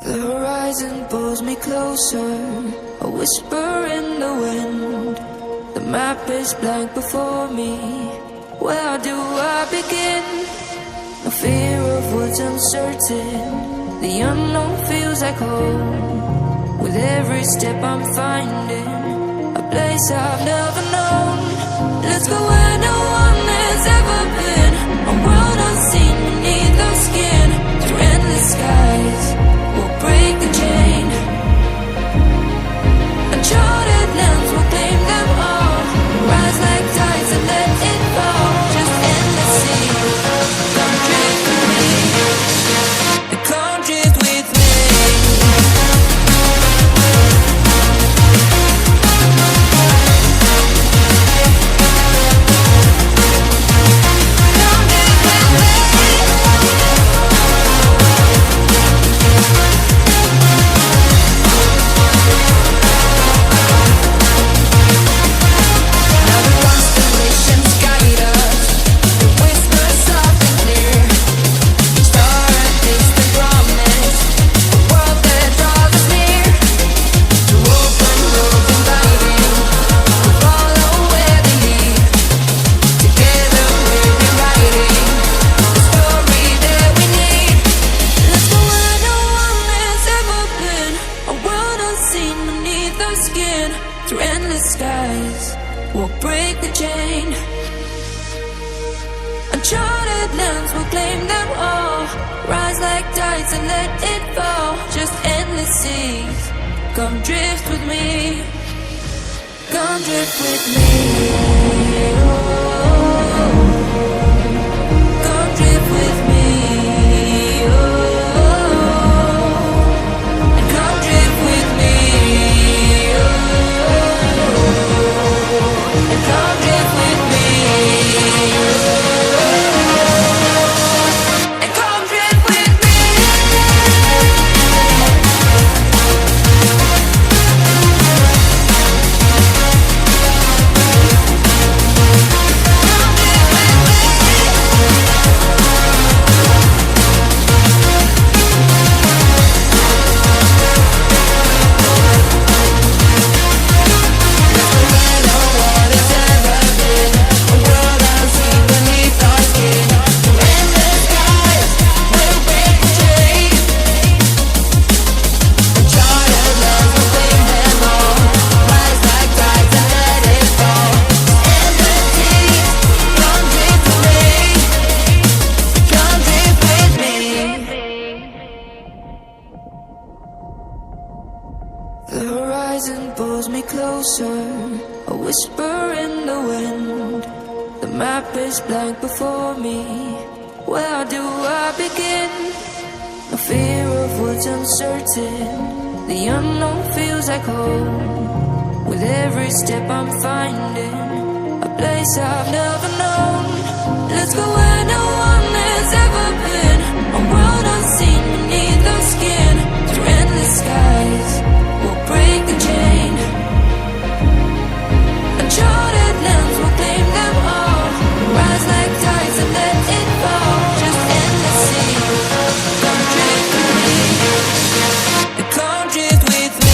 The horizon pulls me closer, a whisper in the wind. The map is blank before me. Where do I begin? No fear of what's uncertain. The unknown feels like home. With every step I'm finding a place I've never known. Let's go where no one has ever been, a world unseen beneath our skin. Through endless skies, we'll break the chain. Uncharted lands will claim them all. Rise like tides and let it fall. Just endless sea. Come drift with me. Come drift with me. Through endless skies, we'll break the chain. Uncharted lands will claim them all. Rise like tides and let it fall. Just endless seas. Come drift with me. Come drift with me. Oh, come drift with me. And come drift with me. Come drift with me. And come drift with me. The horizon pulls me closer, a whisper in the wind. The map is blank before me. Where do I begin? No fear of what's uncertain. The unknown feels like home. With every step I'm finding a place I've never known. Let's go where no one has ever been, a world unseen beneath our skin. Through endless skies, we'll break the chain. Uncharted lands will claim them all. Rise like tides and let it fall. Just endless sea. Come drift with me. Come drift with me.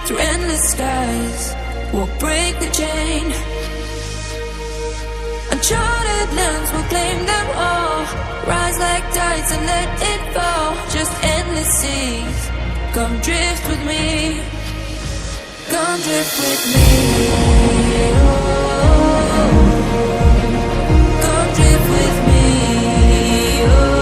Through endless skies, we'll break the chain. Uncharted lands will claim them all. Rise like tides and let it fall. Just endless seas. Come drift with me. Come drift with me. Oh, come drift with me. Oh.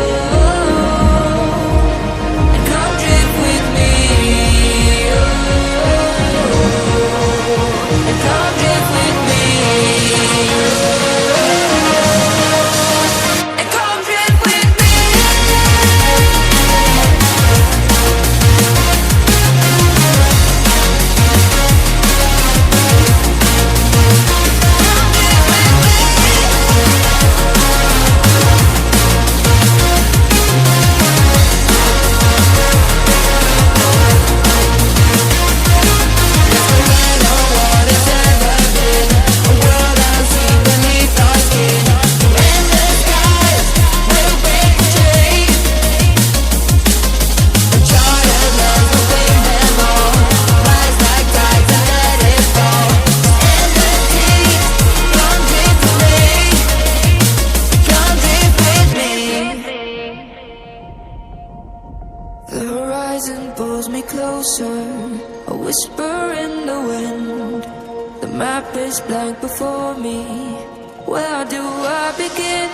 whisper in the wind. The map is blank before me. Where do I begin?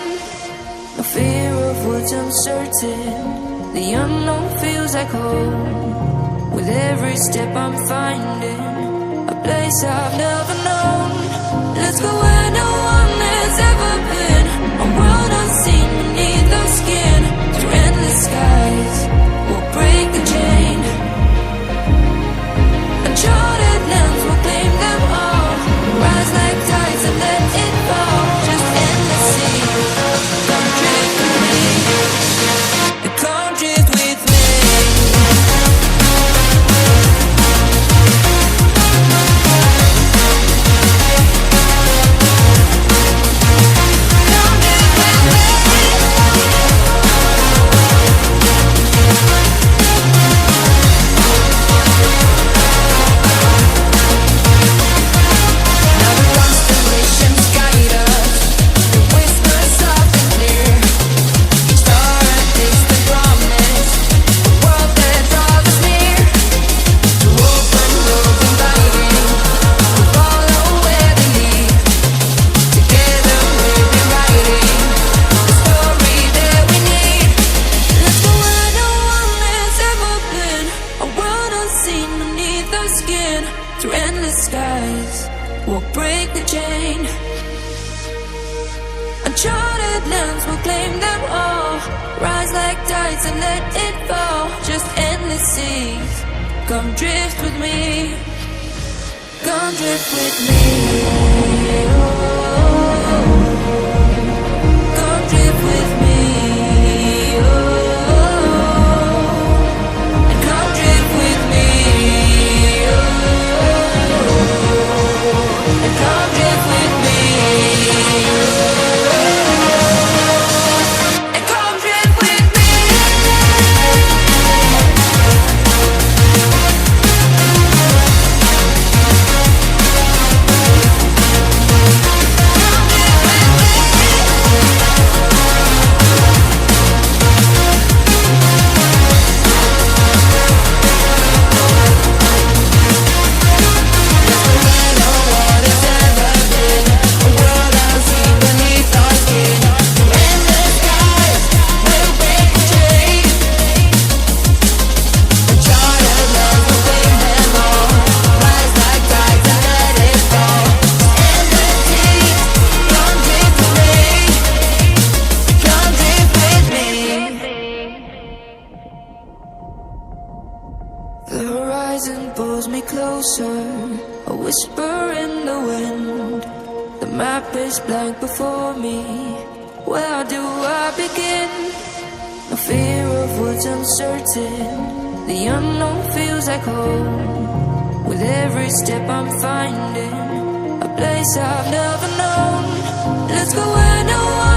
No fear of what's uncertain. The unknown feels like home. With every step I'm finding a place I've never known. Let's go where no one has ever been. A world unseen beneath the skin. Through endless skies, we'll break the chain. Uncharted lands will claim them all. Rise like tides and let it fall. Just endless sea. Come drift with me. Come drift with me. Through endless skies, we'll break the chain. Uncharted lands will claim them all. Rise like tides and let it fall. Just endless seas. Come drift with me. Come drift with me. Oh, come drift with me. The horizon pulls me closer, a whisper in the wind. The map is blank before me. Where do I begin? No fear of what's uncertain. The unknown feels like home. With every step I'm finding a place I've never known. Let's go where no one